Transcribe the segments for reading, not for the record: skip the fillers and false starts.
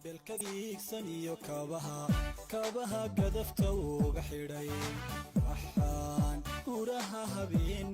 بالكديكسنيو كابها قدفته وغحيري وحان ورها هبين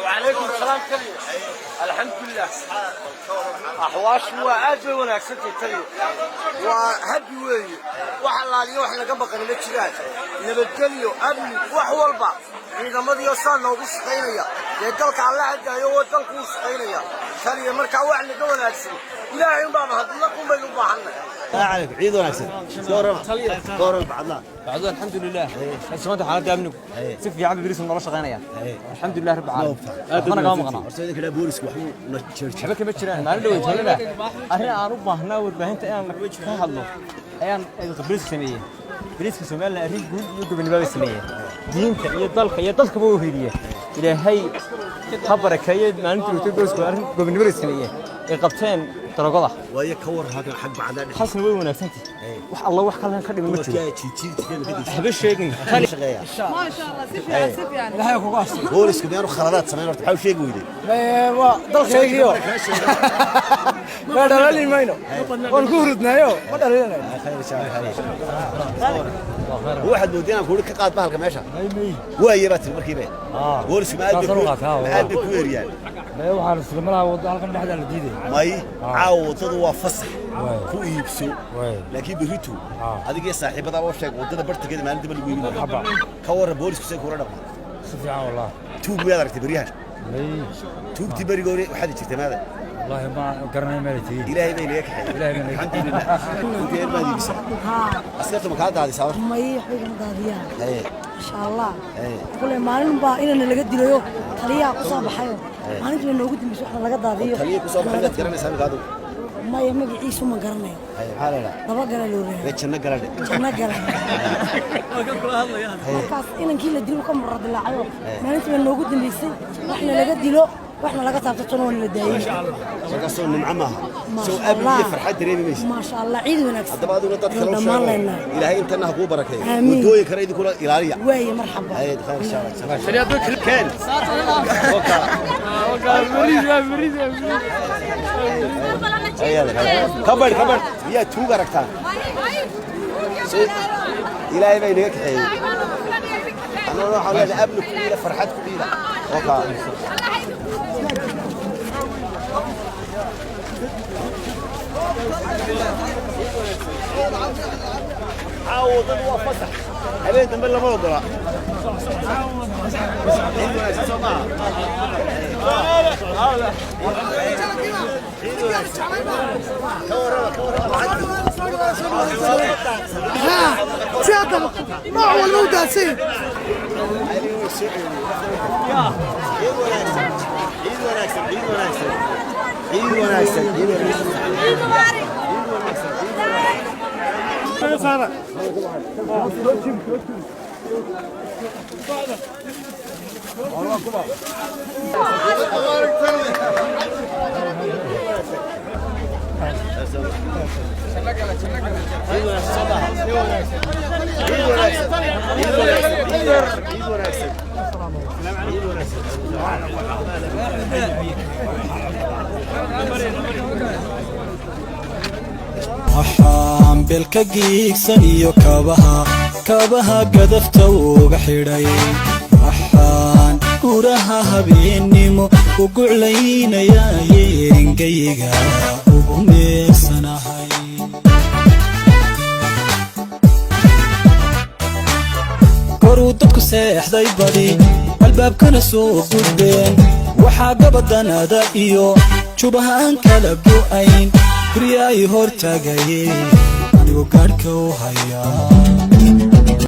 وعليكم السلام كلي الحمد لله أحواش وعاد وناكسنت كلي وهبي وي وحلالي وحنا قبل قناة الشجاع نبتليو أبني وحولبا إذا ما ديوصل لو بس قينيا يدلك على عدا يو دلك بس قينيا كلي مركع وحنا قبل ناكسن لا يوم بعد هذا لكم بينو بعنا لا عليك عيد وناكسن دور بعضنا بعضنا الحمد لله سمعت حالات ابنك سيف يا عم بريس الله شقينيا الحمد لله رب العالمين انا قام قنا ارسلنا كده بوليس وحنا نشرش حبك ما جيران ما دhow tolada arrin aan u baahnaa warbaahinta inaan ka hadlo ayaan بريس sameeyay بريسك Soomaaliya arrin guud iyo gobonimada sameeyay diinta iyo dalka iyo dadka buu hiriye ilaahay khabarkeeyay maalintii uu toosku arrin gobonimada sameeyay ay qabteen darogada way ka war hada xaq bacdan xasna way wanaagsantii wax Allah wax kale ka dhiman ma jiro haba sheegin khali shaqeeya ما شاء الله سيف يعني ilaahay ku qaasay boolisku deenu khaladaad sameeyay horta waxa sheegi weyday waa dalkaygiyo ma dhalaalin mayno waan ku hurdnaayo ma dhalaalin khayr shaqo واحد مودينا كوري كقاد بحالك ماشا واي بات markiiba boolisku ma aad ku yeeriyaan ما waxaan islamalaha wada halkan dhaxda la diiday may caawdadu waa fasax ku iibso laakiin biritu adiga saaxiibada oo sheeg wadada bartigeeda maalinta lagu iibin ka war boolisku say kula dhaqmo si fiican wallahi tuug ma aragtay bariyahan tuugti barigoori waxa jirtay maada والله ما قرني مالتي إلهي بيني يكحي الحمد لله أنت إيه ما دي ها أصلت مكانت هذه صار ما يحوي مداديا إيه إن شاء الله كل ما نبى إن اللي قد له خليه قصاب حيو ما نجي إنه قد مش إحنا لقد هذه خليه قصاب حاجات كلام يسمى هذا ما يمجي عيسو ما قرني أي حالة لا ما قرن له بيتش نقرن ما قرن كاس إن كيل ديرو كم مرة دلع عيو ما نجي إنه قد نيسي إحنا لقد له واحنا لقد تعطينا اللي دايم شكاسون معمها سو أبي فرحة دريمي مش ما شاء الله عيد ونكس هذا بعد ونطط كلام شاء إلهي أنت نهبو بركة ودوي كريد كله إيرانية ويا مرحبا هاي خير إن شاء الله شريعة كان مريض كبر يا توجا ركتان إلهي بينك حي أنا أروح على أبنك كليلة فرحتك كليلة وقع عاود وفتح هبيت من لا موضوع سيادة ما هو الموضوع سيد waxaan beelka giigsan iyo kabaha gadafta uga xidhay waxaan guraha habeennimo u guclaynayaa yeengayga ugu meersanahay koru seexday badi albaabkana soo gudbeen waxaa gabadanada iyo jubahaan kala go'ayn guryaay hor taagayeen anigoo gaadhka u hayaa